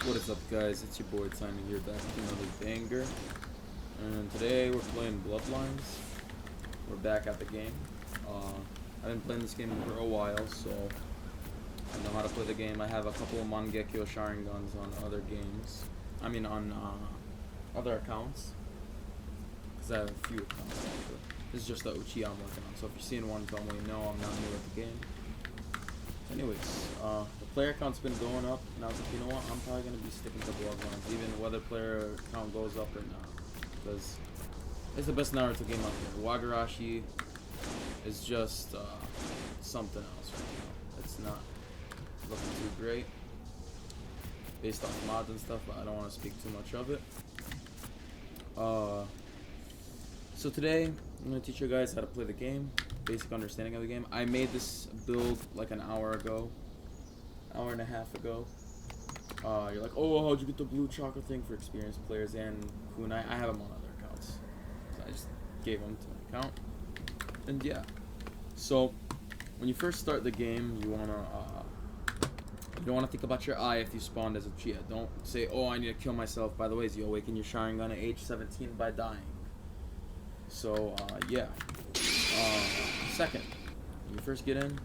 What is up, guys? It's your boy Tiny here, back with another banger. And today we're playing Bloodlines. We're back at the game. I've been playing this game for a while, so I know how to play the game. I have a couple of Mangekyo Sharingans on other games. I mean, on other accounts. Because I have a few accounts, actually. This is just the Uchiha I'm working on, so if you're seeing one, don't really know I'm not new at the game. Anyways, the player count's been going up. Now, you know what? I'm probably going to be sticking to Bloodlines, even whether player count goes up or not. Because it's the best Naruto game out there. Wagarashi is just something else right now. It's not looking too great based off mods and stuff, but I don't want to speak too much of it. So today, I'm going to teach you guys how to play the game. Basic understanding of the game. I made this build like an hour and a half ago. You're like, oh, how'd you get the blue chocolate thing for experienced players and kunai? I have them on other accounts, so I just gave them to my account. And yeah, so when you first start the game, you don't wanna think about your eye if you spawned as a Uchiha. Don't say, oh, I need to kill myself. By the way, you awaken your Sharingan at age 17 by dying. So yeah. Second, when you first get in,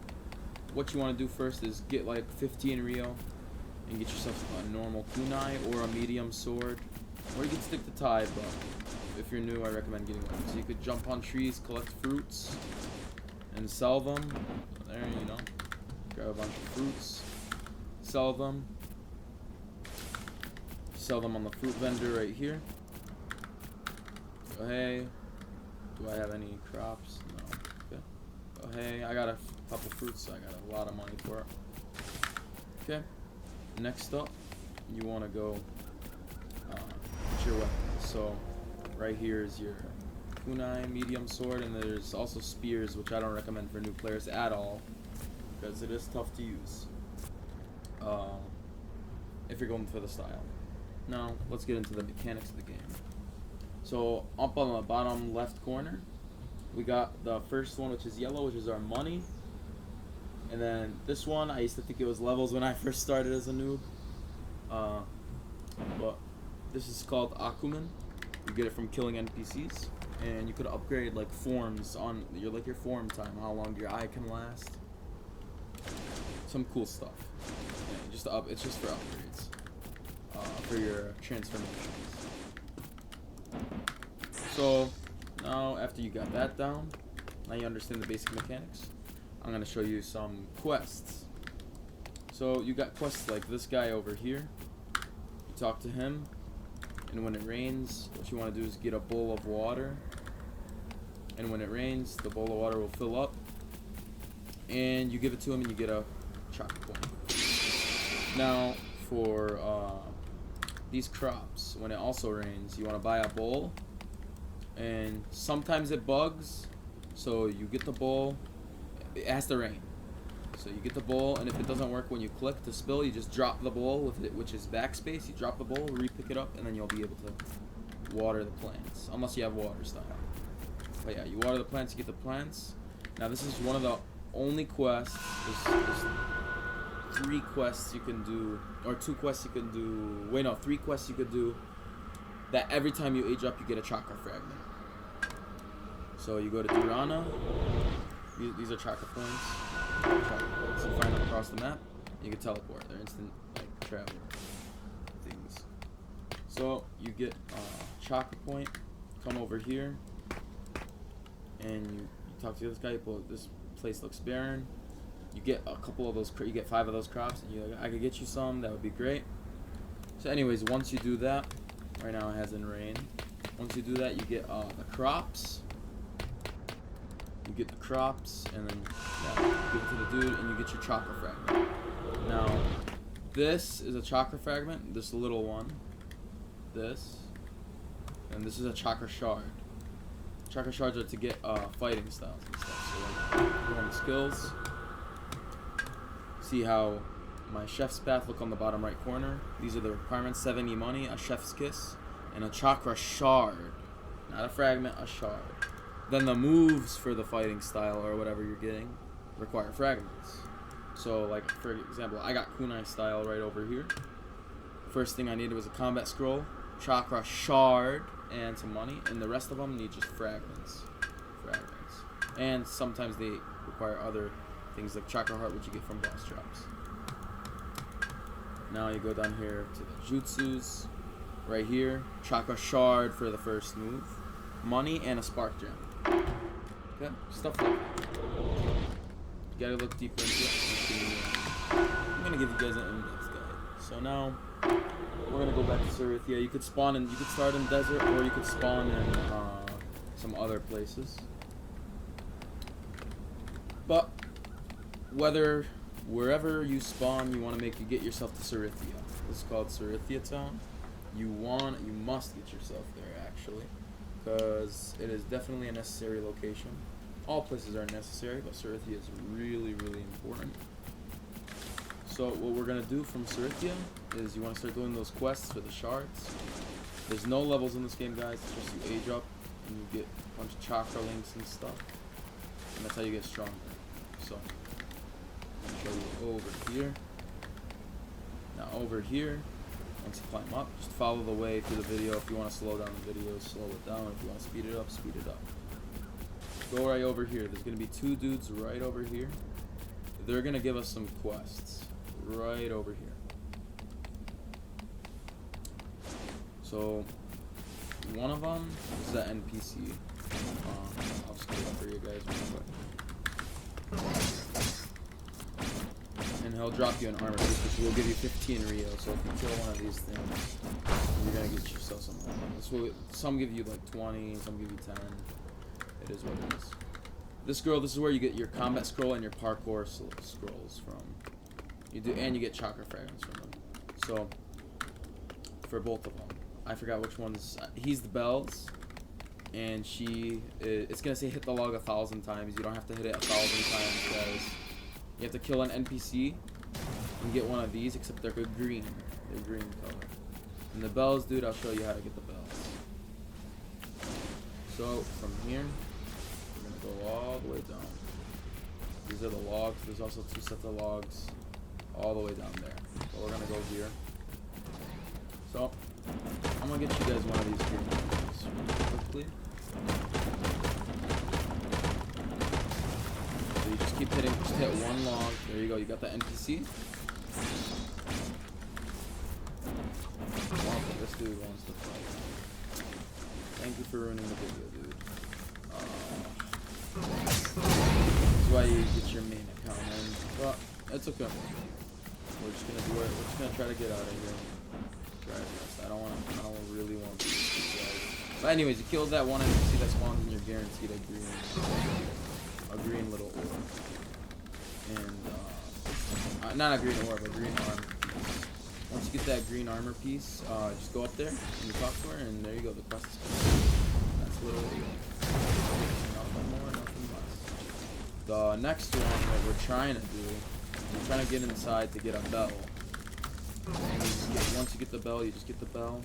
what you want to do first is get like 15 Rio and get yourself a normal kunai or a medium sword, or you can stick to Tai, but if you're new, I recommend getting one. So you could jump on trees, collect fruits, and sell them. There, you know, grab a bunch of fruits, sell them on the fruit vendor right here. So hey, do I have any crops? No. Okay. Oh, hey, I got a couple fruits, so I got a lot of money for it. Okay. Next up, you want to go get your weapon. So, right here is your kunai, medium sword, and there's also spears, which I don't recommend for new players at all, because it is tough to use. If you're going for the style. Now, let's get into the mechanics of the game. So up on the bottom left corner, we got the first one, which is yellow, which is our money. And then this one, I used to think it was levels when I first started as a noob. But this is called Akumen. You get it from killing NPCs, and you could upgrade like forms on your form time, how long your eye can last. Some cool stuff. Yeah, it's just for upgrades, for your transformations. So now after you got that down, now you understand the basic mechanics, I'm going to show you some quests. So you got quests like this guy over here. You talk to him, and when it rains, what you want to do is get a bowl of water, and when it rains, the bowl of water will fill up, and you give it to him and you get a chocolate point. Now for these crops, when it also rains, you want to buy a bowl. And sometimes it bugs, so you get the bowl. It has to rain, so you get the bowl, and if it doesn't work when you click to spill, you just drop the bowl with it, which is backspace. You drop the bowl, re-pick it up, and then you'll be able to water the plants, unless you have water style. But yeah, you water the plants, you get the plants. Now this is one of the only quests. There's 3 quests you can do, or 2 quests you can do. Wait, no, 3 quests you could do. That every time you age up, you get a chakra fragment. So you go to Durana. These are chakra points. You find them across the map. You can teleport. They're instant like travel things. So you get a chakra point. Come over here, and you talk to this guy. Well, this place looks barren. You get a couple of those. You get 5 of those crops, and you're like, I could get you some. That would be great. So, anyways, once you do that. Right now it hasn't rained. Once you do that, you get the crops. You get the crops, and then you give it to the dude, and you get your chakra fragment. Now, this is a chakra fragment. This little one. This. And this is a chakra shard. Chakra shards are to get fighting styles and stuff. So, like, go on the skills. See how my chef's path, look on the bottom right corner. These are the requirements: 70 money, a chef's kiss, and a chakra shard. Not a fragment, a shard. Then the moves for the fighting style or whatever you're getting require fragments. So like for example, I got kunai style right over here. First thing I needed was a combat scroll, chakra shard, and some money, and the rest of them need just fragments. And sometimes they require other things like chakra heart, which you get from boss drops. Now you go down here to the jutsus. Right here, chakra shard for the first move, money, and a spark gem. Okay, stuff like that. You gotta look deeper into it. I'm gonna give you guys an in-depth guide. So now we're gonna go back to Sarithia. You could start in desert, or you could spawn in some other places. But wherever you spawn, you want to get yourself to Sarithia. This is called Sarithia Town. You must get yourself there, actually, because it is definitely a necessary location. All places are necessary, but Sarithia is really, really important. So what we're gonna do from Sarithia is you want to start doing those quests for the shards. There's no levels in this game, guys. It's just you age up and you get a bunch of chakra links and stuff, and that's how you get stronger. So I'm gonna show you over here. Now over here, once you climb up, just follow the way through the video. If you want to slow down the video, slow it down. If you want to speed it up, speed it up. Go right over here. There's going to be two dudes right over here. They're going to give us some quests right over here. So one of them is the NPC. I'll just get it for you guys real quick. And he'll drop you an armor piece, which will give you 15 Rio. So if you kill one of these things, you're gonna get yourself some armor. Some give you like 20, some give you 10. It is what it is. This is where you get your combat scroll and your parkour scrolls from. You get chakra fragments from them. So for both of them, I forgot which one's. He's the bells, and it's gonna say hit the log 1,000 times. You don't have to hit it 1,000 times because you have to kill an NPC and get one of these, except they're green. They're green color. And the bells, dude, I'll show you how to get the bells. So from here, we're gonna go all the way down. These are the logs. There's also 2 sets of logs all the way down there. So we're gonna go here. So I'm gonna get you guys one of these green logs really quickly. So you just keep hitting, just hit one log. There you go, you got the NPC. This dude wants to fight. Thank you for ruining the video, dude. That's why you get your main account in. But it's okay. We're just gonna do it. We're just gonna try to get out of here. Try our best. I don't really want to beat these guys. But anyways, you killed that one NPC that spawns and you're guaranteed a green little orb. And not a green orb, a green armor piece. Once you get that green armor piece, just go up there and you talk to her, and there you go. The quest is complete. That's literally it. Nothing more, nothing less. The next one that we're trying to do, we're trying to get inside to get a bell. And once you get the bell, you just get the bell.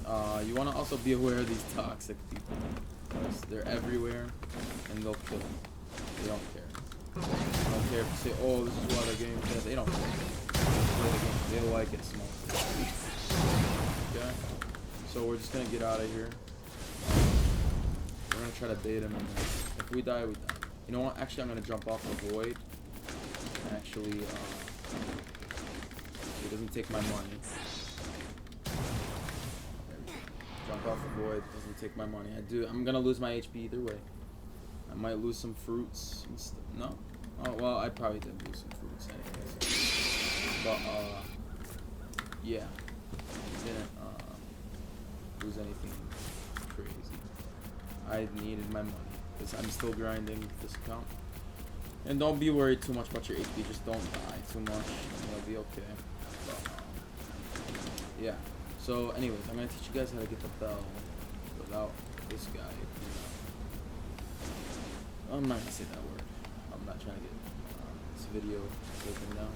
Yeah. You want to also be aware of these toxic people. They're everywhere, and they'll kill you. They don't care. They don't care if you say, oh, this is why they're getting dead. They don't care. They like it small. Okay? So we're just going to get out of here. We're going to try to bait him. And if we die, we die. You know what? Actually, I'm going to jump off the void. Actually, it doesn't take my money. Jump off the void, doesn't take my money. I'm gonna lose my HP either way. I might lose some fruits and stuff. No? Oh, well, I probably did lose some fruits anyways. But, yeah. I didn't, lose anything crazy. I needed my money, because I'm still grinding this account. And don't be worried too much about your HP, just don't die too much, and you'll be okay. But, yeah. So, anyways, I'm gonna teach you guys how to get the bell without this guy. I'm not gonna say that word. I'm not trying to get this video taken down.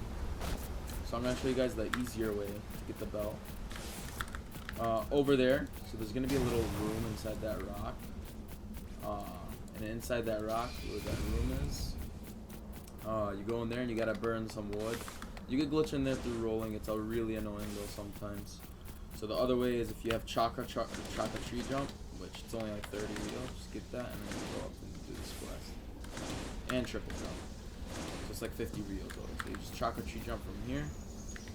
So I'm gonna show you guys the easier way to get the bell. Over there, so there's gonna be a little room inside that rock. And inside that rock, where that room is, you go in there and you gotta burn some wood. You get glitch in there through rolling. It's really annoying though sometimes. So the other way is if you have chakra tree jump, which it's only like 30 real, just get that and then you go up and do this quest. And triple jump. So it's like 50 real though. So you just chakra tree jump from here.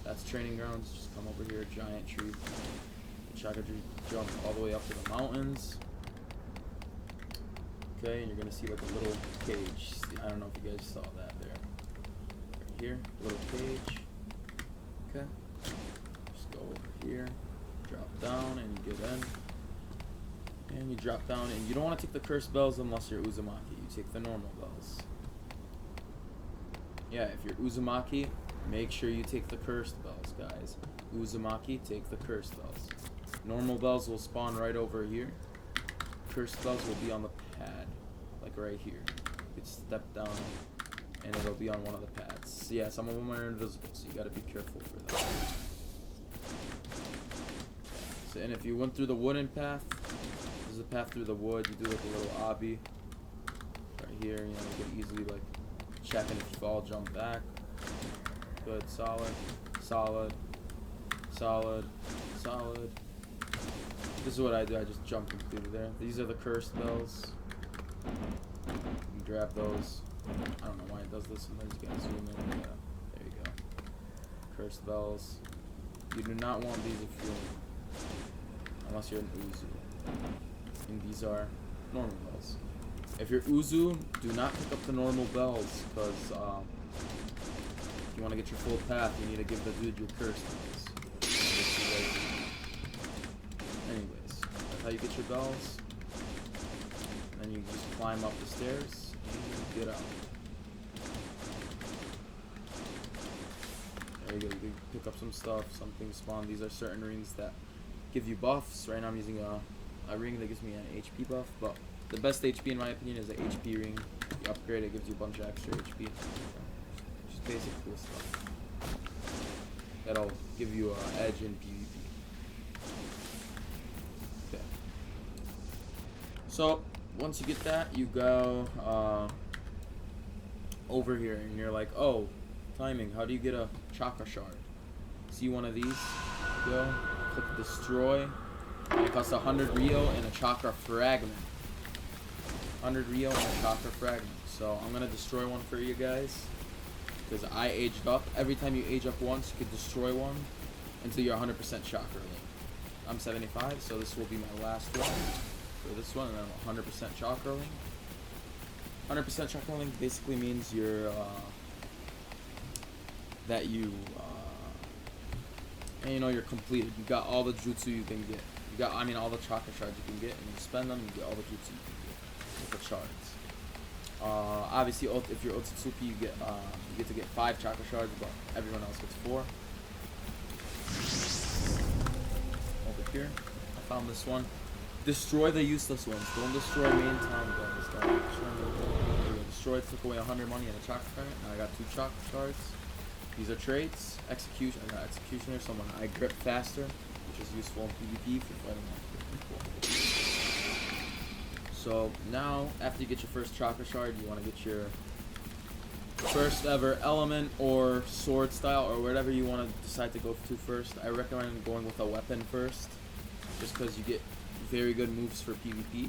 That's training grounds. Just come over here, giant tree. Chakra tree jump all the way up to the mountains. Okay, and you're gonna see like a little cage. I don't know if you guys saw that there. Right here, little cage. Okay. Just go over here, drop down, and you get in. And you drop down, and you don't want to take the cursed bells unless you're Uzumaki. You take the normal bells. Yeah, if you're Uzumaki, make sure you take the cursed bells, guys. Uzumaki, take the cursed bells. Normal bells will spawn right over here. Cursed bells will be on the pad, like right here. You can step down, and it'll be on one of the pads. Yeah, some of them are invisible, so you gotta be careful for that. So, and if you went through the wooden path, there's a path through the wood. You do like a little obby right here. You know, you can easily like check, and if you fall, jump back. Good, solid, solid, solid, solid. This is what I do. I just jump completely there. These are the cursed bells. You grab those. I don't know why it does this. Sometimes you gotta zoom in. Yeah, there you go. Cursed bells. You do not want these if you're, unless you're an Uzu. And these are normal bells. If you're Uzu, do not pick up the normal bells, because if you want to get your full path, you need to give the dude your cursed bells. Anyways, that's how you get your bells. And then you just climb up the stairs and get out. There you go, you can pick up some stuff, some things spawn. These are certain rings that give you buffs. Right now I'm using a ring that gives me an HP buff, but the best HP in my opinion is the HP ring. You upgrade it, gives you a bunch of extra HP. Just basic cool stuff. That'll give you an edge in PvP. Okay. So once you get that, you go over here and you're like, oh, timing, how do you get a chakra shard? See one of these? Go, click destroy. And it costs 100 Rio and a chakra fragment. 100 Rio and a chakra fragment. So I'm gonna destroy one for you guys, because I aged up. Every time you age up once, you could destroy one until you're 100% chakra link. I'm 75, so this will be my last one for this one, and I'm 100% chakra link. 100% chakra link basically means you're that you and you know you're completed. You got all the jutsu you can get. You got, I mean, all the chakra shards you can get, and you spend them, you get all the jutsu you can get with the shards. Obviously, if you're Otsutsuki, you get to get 5 chakra shards, but everyone else gets 4. Over here, I found this one. Destroy the useless ones. Don't destroy main town guns. Don't destroy. Took away 100 money and a chakra fragment. Now I got 2 chakra shards. These are traits. Execution. I got executioner. Someone I grip faster, which is useful in PvP if you're fighting people. So now, after you get your first chakra shard, you want to get your first ever element or sword style or whatever you want to decide to go to first. I recommend going with a weapon first, just because you get very good moves for PvP.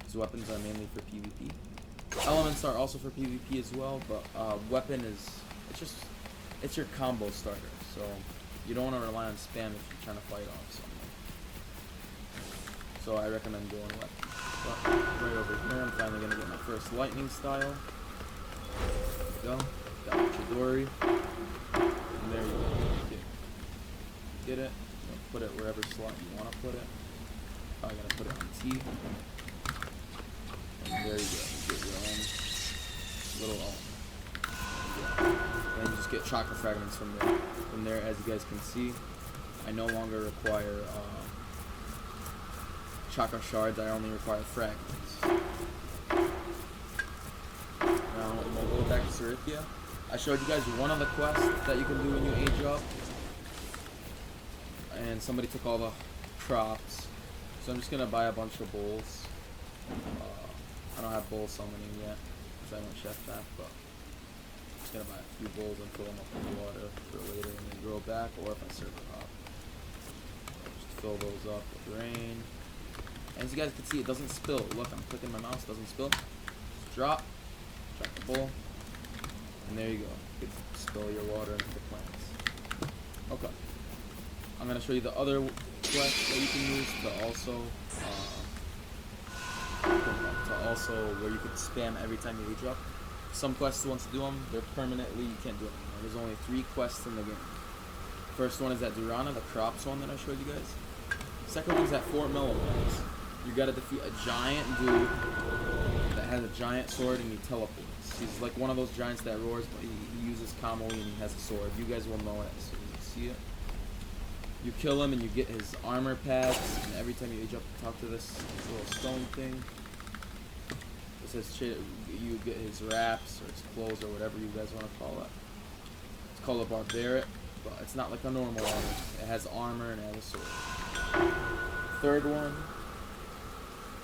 These weapons are mainly for PvP. Elements are also for PvP as well, but weapon is, it's your combo starter. So you don't want to rely on spam if you're trying to fight off something. So I recommend going weapon. But right over here, I'm finally gonna get my first lightning style. There you go. Got Chidori. And there you go. Get it. Put it wherever slot you want to put it. I'm gonna put it on T. And there you go. You get your own little and you just get chakra fragments from there. From there, as you guys can see, I no longer require chakra shards. I only require fragments. Now we'll go back to Serithia. I showed you guys one of the quests that you can do when you age up, and somebody took all the crops. So I'm just gonna buy a bunch of bowls. I don't have bowl summoning yet, because I haven't checked that, but just gonna buy a few bowls and fill them up with water for later when they grow back, or if I serve it up. Just fill those up with rain. And as you guys can see, it doesn't spill. Look, I'm clicking my mouse, it doesn't spill. Just drop the bowl, and there you go. You can spill your water into the plants. Okay. I'm gonna show you the other quest that you can use to also where you can spam every time you age up. Some quests, once you do them, they're permanently, you can't do it anymore. There's only 3 quests in the game. First one is at Durana, the crops one that I showed you guys. Second one's at Fort Millimeters. You gotta defeat a giant dude that has a giant sword and he teleports. He's like one of those giants that roars, but he uses Kamui and he has a sword. You guys will know it as soon as you see it. You kill him and you get his armor pads, and every time you age up, talk to this little stone thing. It says you get his wraps or his clothes or whatever you guys want to call it. It's called a barbaric, but it's not like a normal armor. It has armor and it has a sword. Third one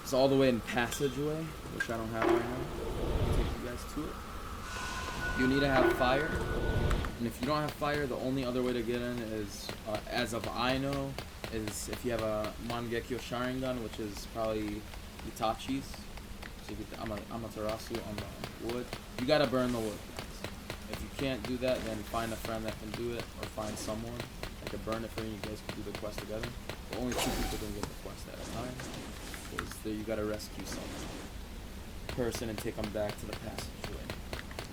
is all the way in Passageway, which I don't have right now. I'll take you guys to it. You need to have fire. And if you don't have fire, the only other way to get in is, as of I know, is if you have a Mangekyo Sharingan, which is probably Itachi's. So you get the Amaterasu on the wood. You gotta burn the wood, guys. If you can't do that, then find a friend that can do it, or find someone that can burn it for you. You guys can do the quest together. But only 2 people can get the quest at a time. Because there you gotta rescue some person and take them back to the passageway.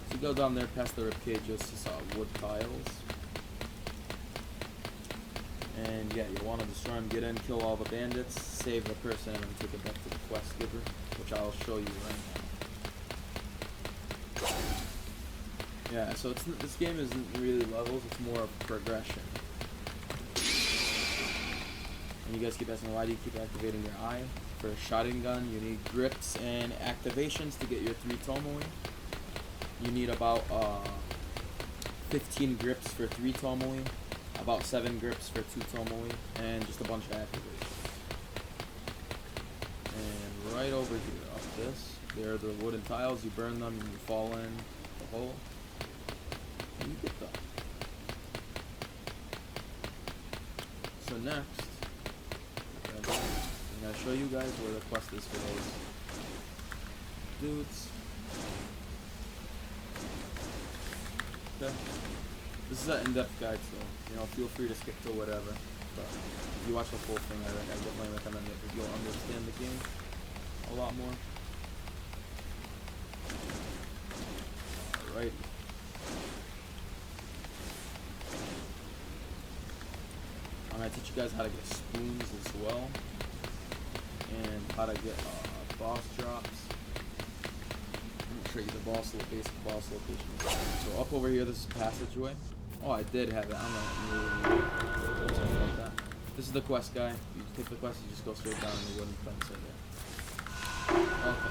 So you go down there past the ribcage, you'll see some wood piles. And yeah, you want to destroy them, get in, kill all the bandits, save the person, and then take it back to the quest giver, which I'll show you right now. Yeah, so this game isn't really levels, it's more of progression. And you guys keep asking, why do you keep activating your eye? For a Sharingan, you need grips and activations to get your 3 Tomoe. You need about 15 grips for 3 Tomoe, about 7 grips for 2 Tomoe, and just a bunch of activations. And right over here, up this, there are the wooden tiles. You burn them and you fall in the hole. And you get them. So next, I'm going to show you guys where the quest is for those dudes. Okay. This is an in-depth guide, so feel free to skip to whatever. But if you watch the full thing, I definitely recommend it because you'll understand the game a lot more. Alright. I'm gonna teach you guys how to get spoons as well, and how to get boss drops. You the basic boss location. So up over here, this is passageway. Oh, I did have it. I'm not really sorry about that. This is the quest guy. You take the quest, you just go straight down the wooden fence right there. Okay,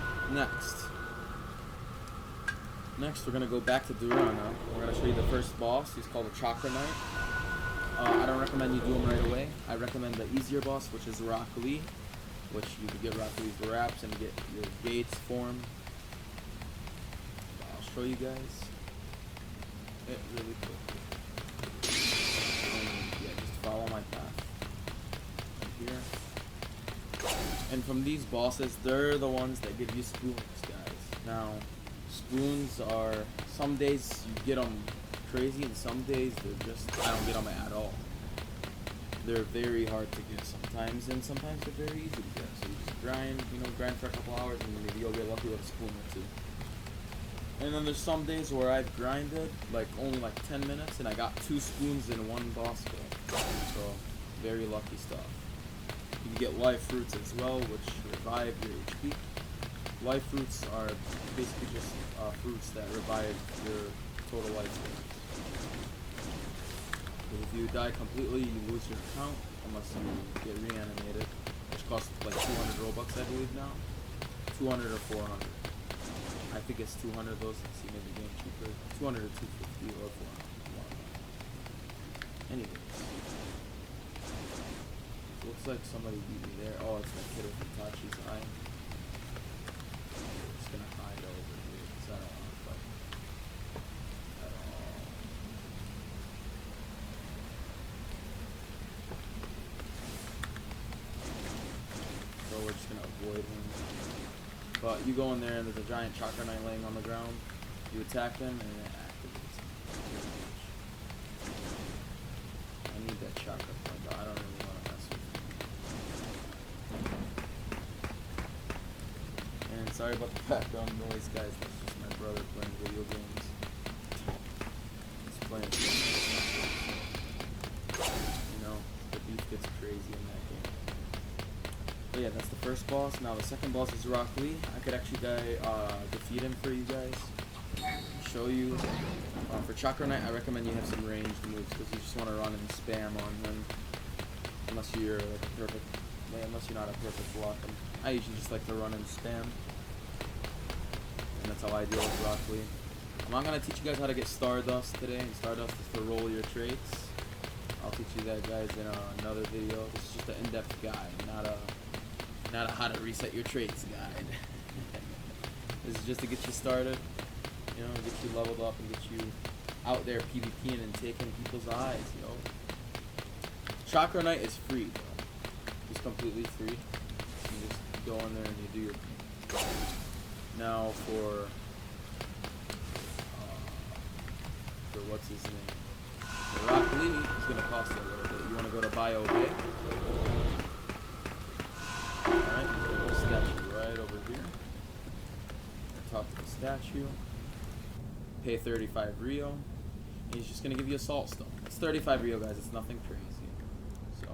next we're gonna go back to Durana. We're gonna show you the first boss. He's called a Chakra Knight. I don't recommend you do him right away. I recommend the easier boss, which is Rock Lee, which you can get Rock Lee's wraps and get your gates formed. Show you guys it really quick. And yeah, just follow my path right here. And from these bosses, they're the ones that give you spoons, guys. Now, spoons are, some days you get them crazy, and some days they're just, I don't get them at all. They're very hard to get sometimes, and sometimes they're very easy to get. So you just grind for a couple hours, and maybe you'll get lucky with a spoon or 2. And then there's some days where I've grinded only 10 minutes and I got 2 spoons in one boss fight. So very lucky stuff. You can get life fruits as well, which revive your HP. Life fruits are basically just fruits that revive your total life points. If you die completely, you lose your account unless you get reanimated, which costs 200 Robux, I believe now. 200 or 400. I think it's 200 those, let's see, maybe game cheaper. 200 or 250 or 400. Anyways. Looks like somebody beat me there. Oh, it's that kid with Itachi's eye. I'm just gonna hide over here because I don't want to fight at all. avoid him. But you go in there and there's a giant chakra knight laying on the ground. You attack them and it activates him. I need that chakra point, but I don't really want to mess with it. And sorry about the background noise, guys. That's just my brother playing video games. He's playing. You know, the beef gets crazy in that game. But yeah, that's the first boss. Now the second boss is Rock Lee. I could actually defeat him for you guys. Show you. For Chakra Knight, I recommend you have some ranged moves because you just want to run and spam on him. Unless you're like a perfect, unless you're not a perfect blocker. I usually just like to run and spam, and that's how I deal with Rock Lee. I'm not gonna teach you guys how to get Stardust today. And Stardust is to roll your traits. I'll teach you that, guys, in another video. This is just an in-depth guide, not a how to reset your traits guide. This is just to get you started, you know, get you leveled up and get you out there PvPing and taking people's eyes, you know. Chakra Knight is free, though. It's completely free. You just go in there and you do your thing. Now for what's his name? The Rock Lee is gonna cost you a little bit. You wanna go to Bio Bay. Alright, there's a little statue right over here. Talk to the statue. Pay 35 Rio. And he's just gonna give you a salt stone. It's 35 Rio, guys, it's nothing crazy. So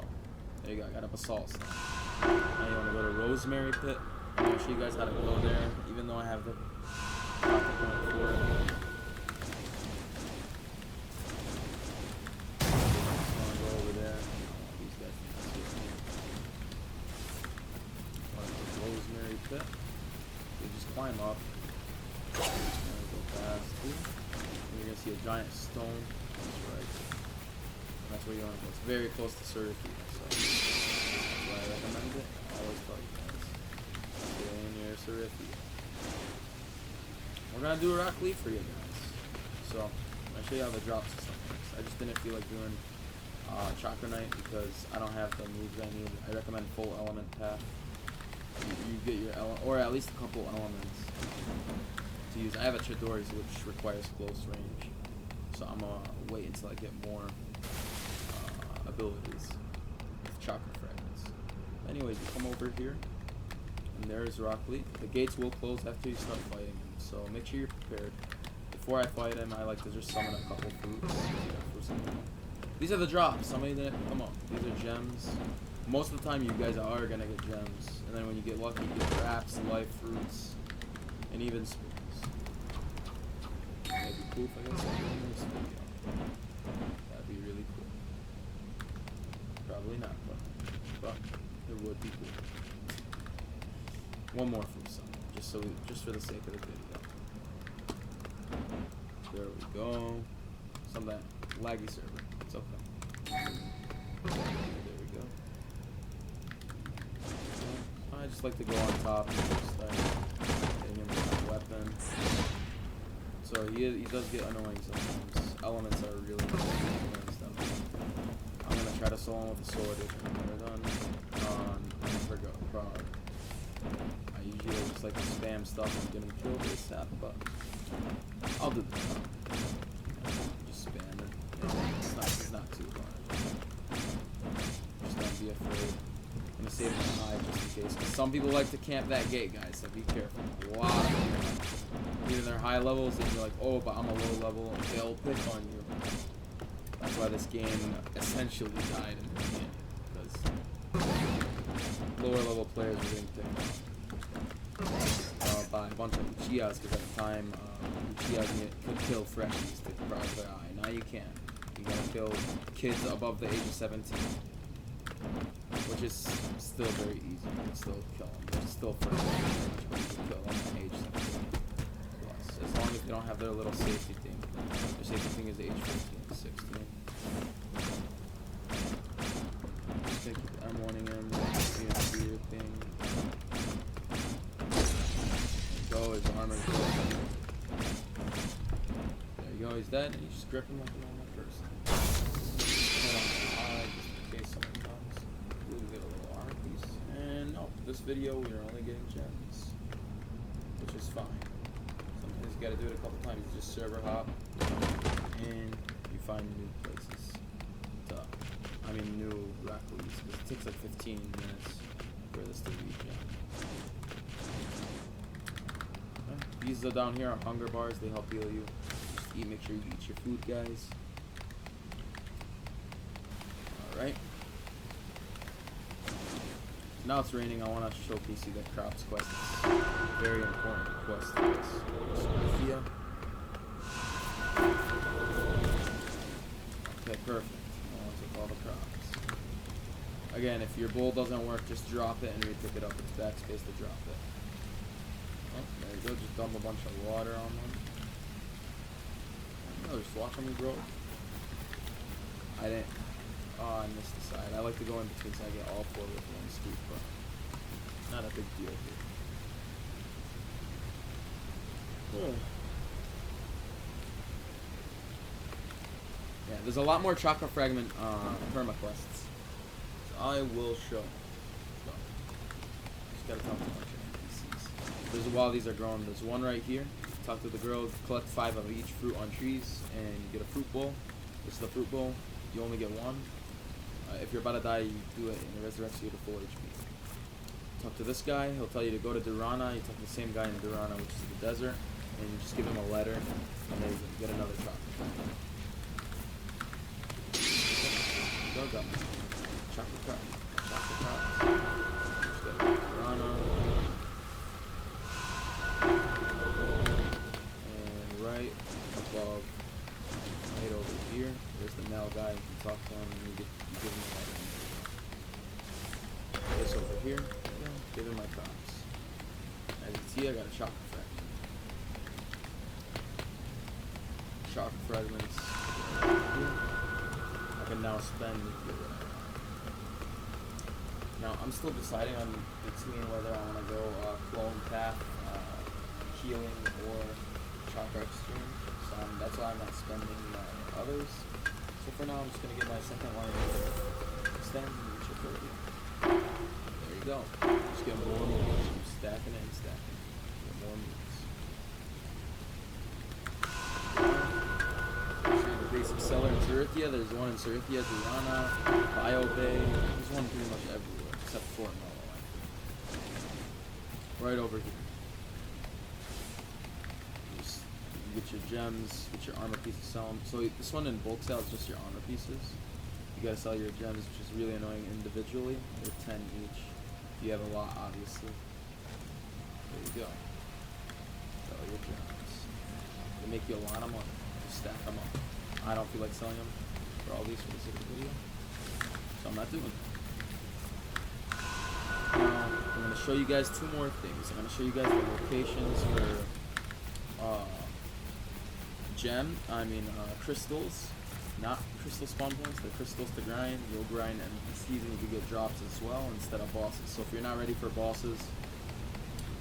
there you go, I got up a salt stone. Now you wanna go to Rosemary Pit. I'm gonna show you guys how to go there, even though I have the pocket point for it. You just climb up, and go past here, and you're gonna see a giant stone. That's right. And that's where you want to go. It's very close to Seraphia, so that's why I recommend it. I always tell you guys, stay near Seraphia. We're gonna do a Rock Lee for you guys. So I'm gonna show you how the drops and stuff works. I just didn't feel like doing Chakra Knight because I don't have the moves I need. I recommend full element path. You get your or at least a couple elements to use. I have a Chidori, which requires close range, so I'm gonna wait until I get more abilities with chakra fragments. Anyways, you come over here, and there's Rock Lee. The gates will close after you start fighting him, so make sure you're prepared. Before I fight him, I like to just summon a couple fruits. These are the drops. Somebody didn't come up. These are gems. Most of the time, you guys are gonna get gems, and then when you get lucky, you get traps, life fruits, and even spoons. That'd be cool if I got something in this video. That'd be really cool. Probably not, but it would be cool. One more fruit summon, just for the sake of the video. There we go. Some of that laggy server. It's okay. I just like to go on top and just start hitting him with my weapon. So he does get annoying sometimes. Elements are really annoying stuff. I'm gonna try to solo him with a sword if I'm never done. I forgot. I usually just like to spam stuff and get him killed ASAP, but I'll do this. Just spam it. Yeah, it's not too hard. Just don't be afraid. I'm gonna save my eye just in case. Cause some people like to camp that gate, guys, so be careful. A lot of them. Either they're high levels and you're like, oh, but I'm a low level, and they'll pick on you. That's why this game essentially died in the beginning. Because lower level players were getting picked on by a bunch of Uchihas, because at the time, Uchihas could kill freshies to deprive their eye. Now you can't. You gotta kill kids above the age of 17. Which is still very easy. You can still kill them. It's still fresh. You can kill them at age 17 plus. As long as they don't have their little safety thing. Their safety thing is age 15 to 16. Take I'm wanting him. See him do your thing. There you go. His armor's broken. There you go. He's dead. And you just grip him like a normal person. Put on the eye just in case someone comes. Get a little armor piece. And no, no, this video we're only getting gems, which is fine. Sometimes you gotta do it a couple times. You just server hop, and you find new places. New raccoons. It takes like 15 minutes for this to be gemmed. Okay. These are down here are hunger bars. They help heal you. Just eat. Make sure you eat your food, guys. All right. Now it's raining. I want to showcase you the crops quest. It's very important quest for this. Sophia. Okay, perfect. I want to take all the crops. Again, if your bowl doesn't work, just drop it and re-pick it up. It's backspace to drop it. Oh, there you go. Just dump a bunch of water on them. Oh, just watch them grow. I didn't. Oh, I missed the side. I like to go in between so I get all four with one scoop, but not a big deal here. Yeah, there's a lot more chocolate fragment permaquests. So I will show. So, just gotta talk to a bunch of NPCs. There's while these are growing. There's one right here. Talk to the girl. Collect 5 of each fruit on trees, and you get a fruit bowl. This is the fruit bowl. You only get one. If you're about to die, you do it, and it resurrects you to full HP. Talk to this guy. He'll tell you to go to Durana. You talk to the same guy in Durana, which is the desert, and you just give him a letter, and then you get another chocolate. Go, go. Chocolate crop. Chocolate crops. Just go to Durana. And right above, right over here, there's the male guy. You can talk to him, and you give him a letter. This over here, give him my crops. As you see, I got a chocolate fragment. Chocolate fragments. I can now spend. Now I'm still deciding on between whether I want to go clone path, healing, or chakra exchange. So that's why I'm not spending others. So for now, I'm just gonna get my second line extend and reach a 30. There you go. Just get more moves. Keep stacking it and stacking. Get more moves. Show you the basic seller in Cerithia. There's one in Cerithia, Durana, Bio Bay. There's one pretty much everywhere except Fort Mellow. Right over here. Just get your gems, get your armor pieces, sell them. So this one in bulk sale is just your armor pieces. You gotta sell your gems, which is really annoying individually. They're 10 each. You have a lot, obviously. There you go. Sell your gems. They make you a lot of money. Just stack them up. I don't feel like selling them for all these for the sake of the video, so I'm not doing it. Now, I'm gonna show you guys 2 more things. I'm gonna show you guys the locations for crystals. Not crystal spawn points, they're crystals to grind. You'll grind NPCs and you can get drops as well instead of bosses. So if you're not ready for bosses,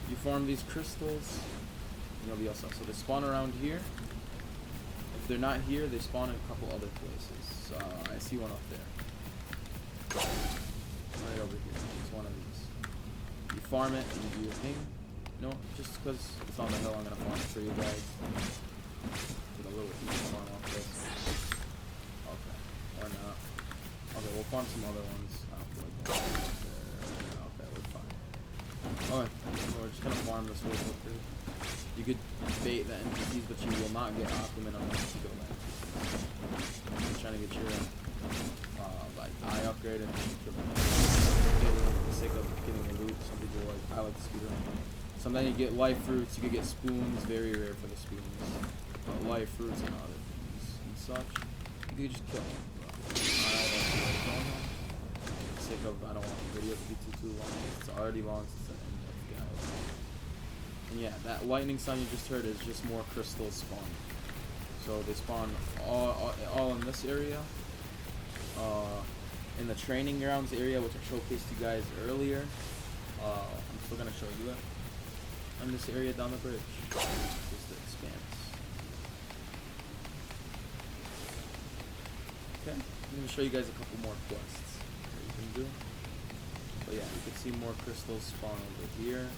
you farm these crystals, and you'll be all set. So they spawn around here. If they're not here, they spawn in a couple other places. I see one up there. Right over here. It's one of these. You farm it and you do your thing. No, just because it's on the hill, I'm going to farm it for you guys. Get a little heat on off this. Okay, or not. Okay, we'll farm some other ones. I don't feel like that. Okay, we're fine. Alright, so we're just gonna farm this real quickly. You could bait the NPCs, but you will not get Aquaman unless you go back. I'm trying to get your like eye upgrade and for the sake of getting the loot. Some people I like the speedrun. Sometimes you get life fruits, you could get spoons, very rare for the spoons. But life fruits and other things and such. You could just kill them. I don't want the video to be too long. It's already long since the end of the guys. And yeah, that lightning sound you just heard is just more crystals spawning. So they spawn all in this area. In the training grounds area, which I showcased you guys earlier. I'm still gonna show you it. In this area down the bridge. Just the expanse. Okay, I'm going to show you guys a couple more quests that you can do. But yeah, you can see more crystals spawn over here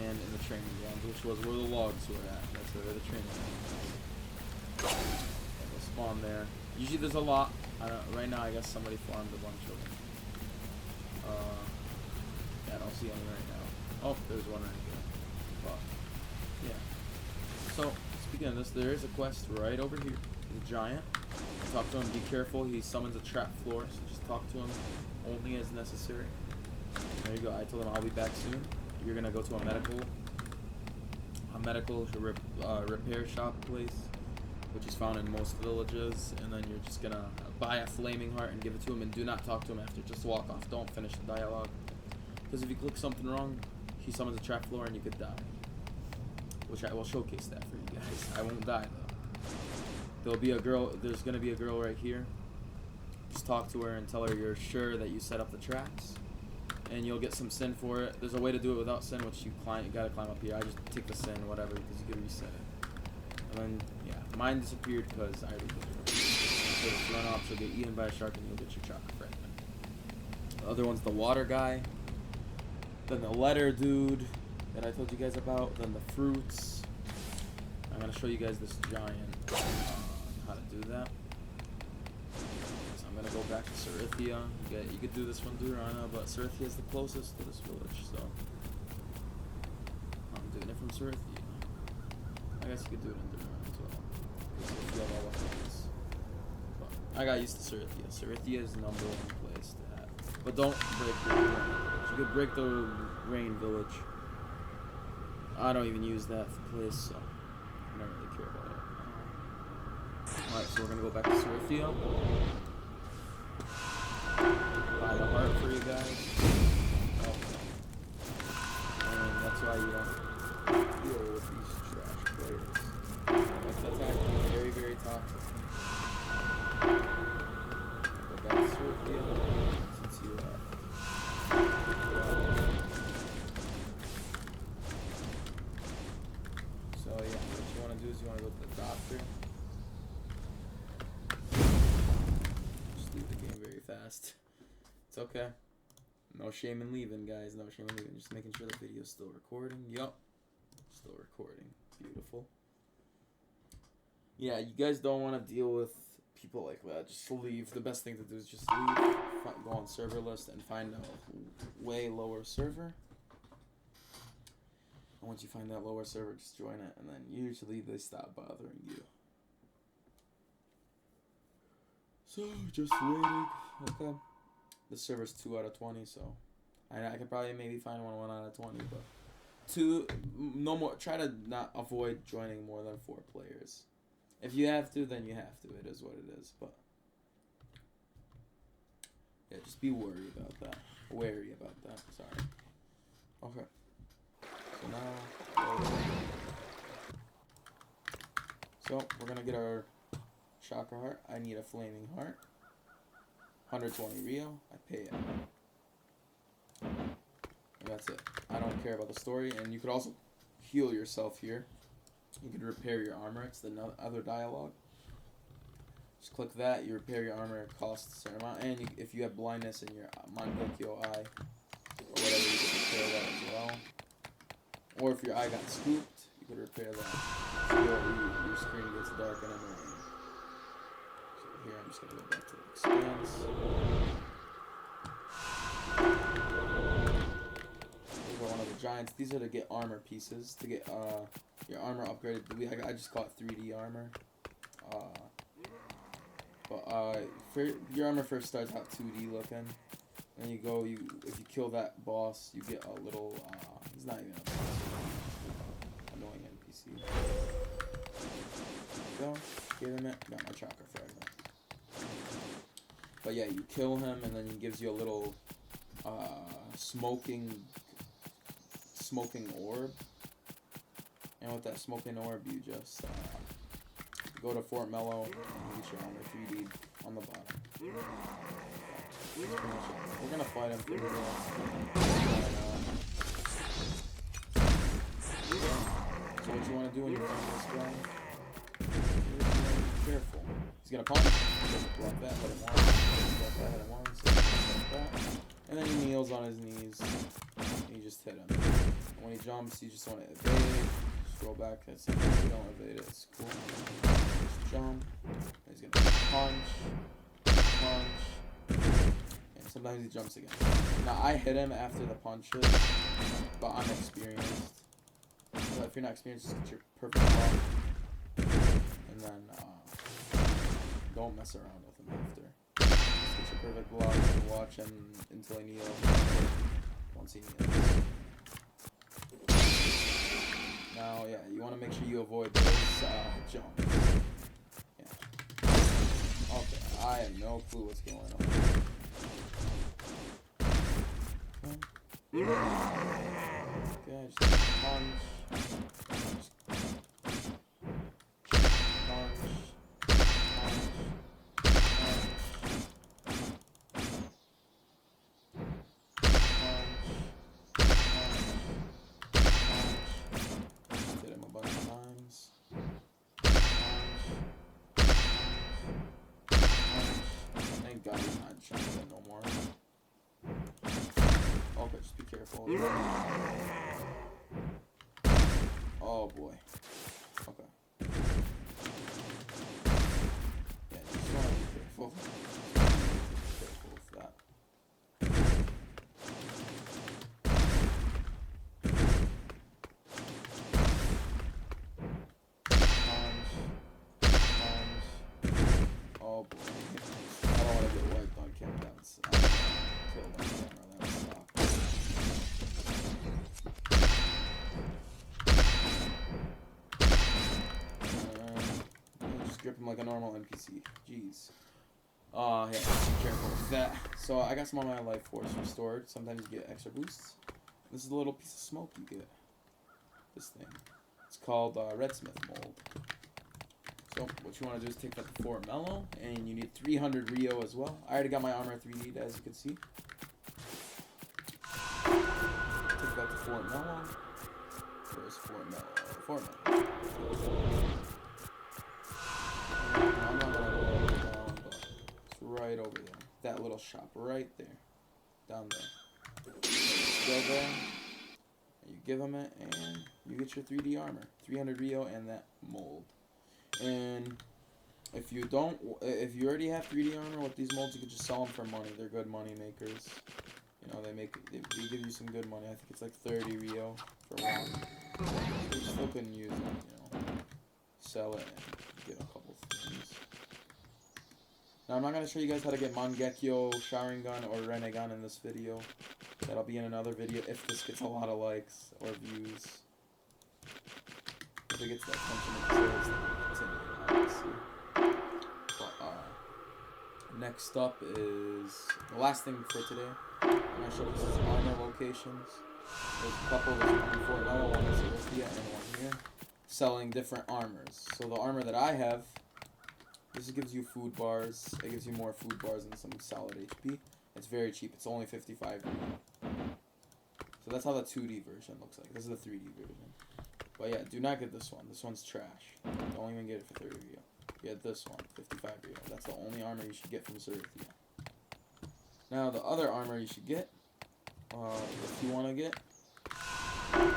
and in the training grounds, which was where the logs were at. That's where the training grounds was. And they'll spawn there. Usually there's a lot. Right now, I guess somebody farmed a bunch of them. Yeah, I don't see any right now. Oh, there's one right there. But yeah. So speaking of this, there is a quest right over here. The giant. Talk to him. Be careful. He summons a trap floor, so just talk to him only as necessary. There you go. I told him I'll be back soon. You're gonna go to a medical repair shop place, which is found in most villages, and then you're just gonna buy a flaming heart and give it to him, and do not talk to him after. Just walk off. Don't finish the dialogue, because if you click something wrong, he summons a trap floor and you could die. Which I will showcase that for you guys. I won't die though. There'll be a girl. There's gonna be a girl right here. Just talk to her and tell her you're sure that you set up the traps, and you'll get some sin for it. There's a way to do it without sin, which you gotta climb up here. I just take the sin, whatever, because you can reset it. And then yeah, mine disappeared because I already did it. So if you run off, she'll get eaten by a shark, and you'll get your chakra fragment. The other one's the water guy. Then the letter dude that I told you guys about. Then the fruits. I'm gonna show you guys this giant. How to do that. So I'm gonna go back to Cerithia. You could do this from Durana, but Cerithia is the closest to this village, so I'm doing it from Cerithia. I guess you could do it in Durana as well, because you have all the things. But I got used to Cerithia. Cerithia is the #1 place to have, but don't break the rain village. You could break the rain village. I don't even use that place, so I don't really care about it. Alright, so we're gonna go back to Cerithia. Buy the heart for you guys. Okay. And that's why you don't deal with these trash players. That's actually very, very toxic. Go back to Cerithia since you So yeah, what you want to do is you want to go to the doctor. Just leave the game very fast. It's okay. No shame in leaving, guys. No shame in leaving. Just making sure the video's still recording. Yup. Still recording. Beautiful. Yeah, you guys don't want to deal with people like that. Just leave. The best thing to do is just leave. Go on server list and find a way lower server. And once you find that lower server, just join it, and then usually they stop bothering you. So, just waiting. Okay. This server's 2 out of 20, so I could probably maybe find 1 out of 20, but no more. Try to not avoid joining more than 4 players. If you have to, then you have to. It is what it is, but yeah, just be wary about that. Wary about that. Sorry. Okay. So now, so we're gonna get our chakra heart. I need a flaming heart. 120 Rio. I pay it. And that's it. I don't care about the story. And you could also heal yourself here. You can repair your armor. It's the other dialogue. Just click that. You repair your armor. It costs a certain amount. And if you have blindness in your Mangekyo eye or whatever, you can repair that as well. Or if your eye got scooped, you could repair that. So your screen gets dark and annoying. So here I'm just going to go back to the expanse. These are one of the giants. These are to get armor pieces. To get your armor upgraded. I just got 3D armor. Your armor first starts out 2D looking. And if you kill that boss, you get a little, he's not even a boss. Annoying NPC. Go, give him it, got my chakra fragment. But yeah, you kill him, and then he gives you a little, smoking orb. And with that smoking orb, you just, go to Fort Mellow, and get your armor 3D on the bottom. We're gonna fight him through So what you want to do when you're fighting this guy, be careful. He's gonna punch. He doesn't block that, hit him once. Block that, hit him once. Block that. And then he kneels on his knees. And you just hit him. And when he jumps, you just want to evade. Just roll back. And sometimes you don't evade it. It's cool. Just jump. And he's going to punch. And sometimes he jumps again. Now, I hit him after the punches. But I'm experienced. So if you're not experienced, just get your perfect block. And then, don't mess around with him after. Just get your perfect block and watch him until he kneels. Once he kneels. Now, yeah, you want to make sure you avoid those jumps. Yeah. Okay, I have no clue what's going on. Okay, just punch. Hit him a bunch of times. Thank God he's not jumping that no more. Okay, just be careful. Oh boy. Okay. Yeah, you just want to be careful. Be careful with that. Oh boy. I don't want to get wiped on camera. That's killed on camera. That's just grip him like a normal NPC. Jeez. Yeah, be careful with that. So I got some of my life force restored. Sometimes you get extra boosts. This is a little piece of smoke you get. This thing. It's called Redsmith mold. So what you want to do is take that to 4 mellow, and you need 300 Rio as well. I already got my armor 3D'd, as you can see. Take that to 4 mellow. Where's 4 mellow? 4 mellow. I'm not gonna roll it down, but it's right over there. That little shop right there. Down there. So go there. And you give him it, and you get your 3D armor. 300 Rio and that mold. And if you already have 3D armor with these molds, you can just sell them for money. They're good money makers. You know, they give you some good money. I think it's like 30 Rio for one. So you still couldn't use it, you know. Sell it and get a couple things. Now I'm not gonna show you guys how to get Mangekyo, Sharingan, or Renegan in this video. That'll be in another video if this gets a lot of likes or views. If it gets that attention it deserves, then we'll continue, obviously. But, next up is the last thing for today. I'm going to show you some armor locations. There's a couple, there's one in Fort Mello, one in Celestia, and one here. Selling different armors. So the armor that I have, this gives you food bars. It gives you more food bars and some solid HP. It's very cheap. It's only 55 Rio. So that's how the 2D version looks like. This is the 3D version. But yeah, do not get this one. This one's trash. Don't even get it for 30 Rio. Get this one, 55 Rio. That's the only armor you should get from Zerthia. Now, the other armor you should get, if you want to get,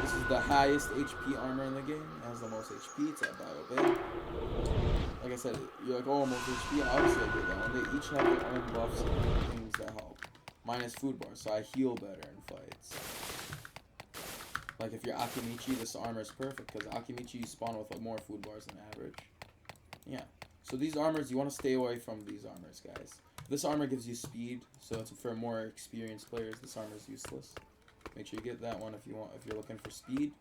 this is the highest HP armor in the game. It has the most HP. It's at Bio Bay. Like I said, you're like, oh, most HP. Obviously, I get that one. They each have their own buffs and things that help. Mine is food bars, so I heal better in fights. Like if you're Akimichi, this armor is perfect because Akimichi you spawn with more food bars than average. Yeah. So these armors, you want to stay away from these armors, guys. This armor gives you speed, so it's for more experienced players. This armor is useless. Make sure you get that one if you want. If you're looking for speed,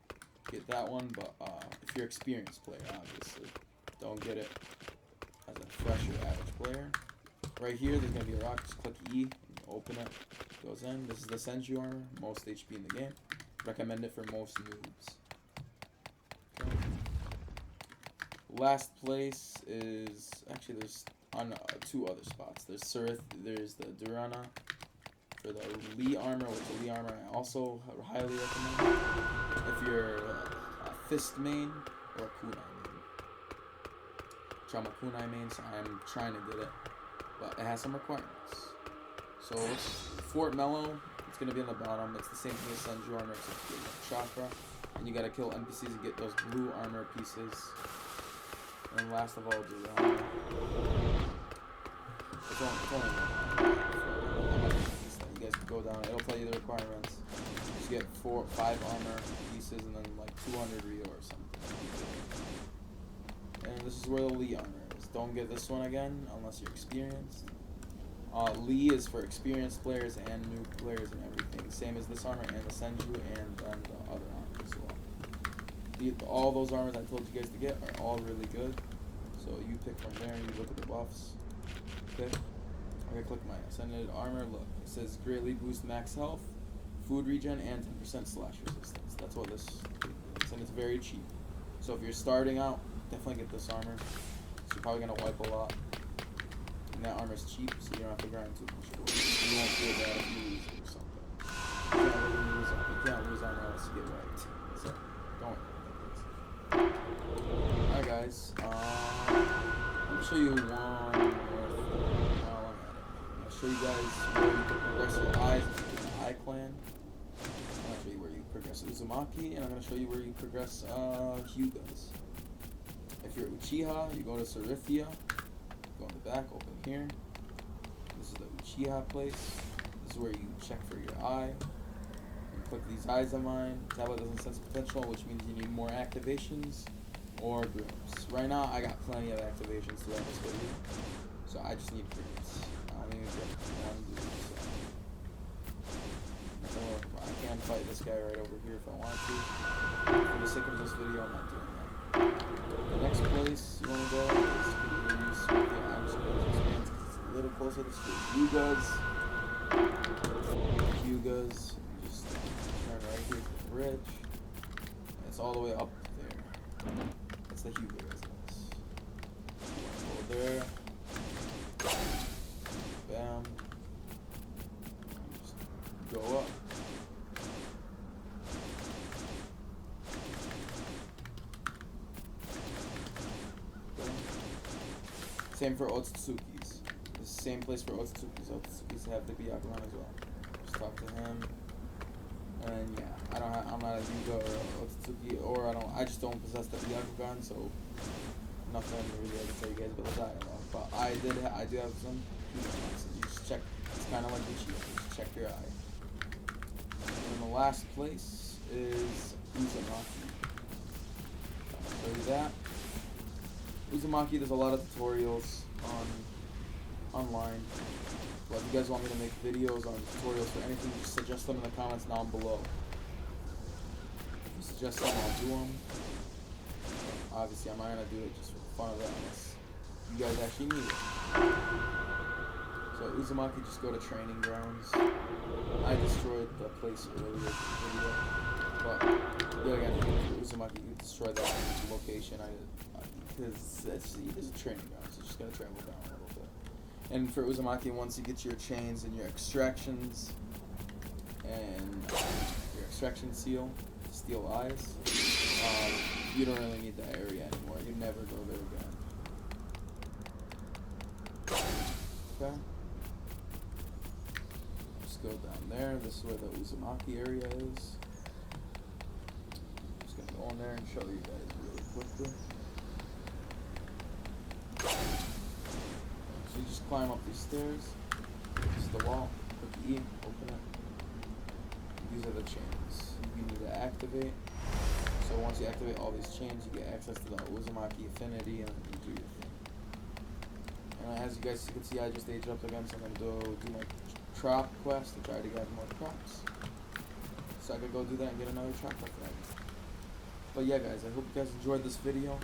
get that one. But if you're an experienced player, obviously, don't get it as a fresh or average player. Right here, there's gonna be a rock. Just click E, and open it. Goes in. This is the Senju armor, most HP in the game. Recommend it for most noobs. Okay. Last place is actually there's on 2 other spots. There's there's the Durana for the Lee armor, which the Lee armor I also highly recommend. If you're a fist main or a kunai main. So I'm a kunai main, so I'm trying to get it, but it has some requirements. So Fort Mellow, it's gonna be on the bottom. It's the same thing as Senju armor, except you get chakra, and you gotta kill NPCs to get those blue armor pieces. And last of all, do the armor. It's only one. You guys can go down. It'll tell you the requirements. Just get 5 armor pieces and then like 200 Rio or something. And this is where the Lee armor is. Don't get this one again unless you're experienced. Lee is for experienced players and new players and everything. Same as this armor and the Senju and then the other armor as well. All those armors I told you guys to get are all really good. So you pick from there, you look at the buffs. Okay. I'm gonna click my ascended armor. Look, it says greatly boost max health, food regen, and 10% slash resistance. That's what this is, and it's very cheap. So if you're starting out, definitely get this armor. So you're probably gonna wipe a lot. And that armor's cheap, so you don't have to grind too much for it. You won't feel bad if you lose it or something. You can't lose armor unless you get wiped. So don't worry about this. Alright guys, let me show you one more thing while I'm at it. I'll show you guys where you can progress your eyes in the Eye Clan. I'm gonna show you where you progress Uzumaki, and I'm gonna show you where you progress Hyugas. If you're Uchiha, you go to Serifia. Go in the back, open here. This is the Uchiha place. This is where you check for your eye. You click these eyes of mine. Tablet doesn't sense potential, which means you need more activations or grooms. Right now, I got plenty of activations throughout this video, so I just need grooms. I don't even get one groom, so I can fight this guy right over here if I want to. For the sake of this video, I'm not doing that. The next place you want to go is I'm just going to expand because it's a little closer to school. Hyugas. You just turn right here to the bridge. And it's all the way up there. That's the Hyuga residence. Go there. Bam. Just go up. Same for Otsutsuki's. The same place for Otsutsuki's. Otsutsuki's have the Byakugan as well. Just talk to him. And yeah, I'm not a Hyuga or a Otsutsuki, or I just don't possess the Byakugan, so nothing really I can tell you guys about the dialogue. But I do have some Hyuga. So you just check. It's kind of like Uchiha. You just check your eye. And the last place is Uzumaki. I'll show you that. Uzumaki, there's a lot of tutorials online. But if you guys want me to make videos on tutorials for anything, just suggest them in the comments down below. If you suggest them, I'll do them. Obviously, I'm not going to do it just for fun of it unless you guys actually need it. So Uzumaki, just go to training grounds. I destroyed the place earlier in the video. But, yeah, again, for Uzumaki, you destroy that location. Because it's a training ground, so you just gotta travel down a little bit. And for Uzumaki, once you get your chains and your extractions and your extraction seal, steel eyes, you don't really need that area anymore. You never go there again. Okay. Just go down there. This is where the Uzumaki area is. Just gonna go in there and show you guys really quickly. So you just climb up these stairs. This is the wall. Click E, open it. These are the chains you need to activate. So once you activate all these chains, you get access to the Uzumaki affinity, and you do your thing. And as you guys can see, I just aged up again, so I'm gonna do my trop quest to try to get more crops. So I could go do that and get another trop effect. But yeah, guys, I hope you guys enjoyed this video.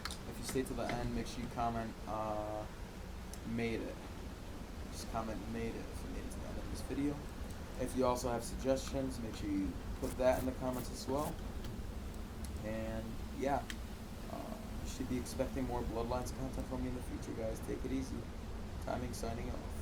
If you stay to the end, make sure you comment made it. Just comment made it if you made it to the end of this video. If you also have suggestions, make sure you put that in the comments as well. And yeah, you should be expecting more Bloodlines content from me in the future, guys. Take it easy. Timing signing off.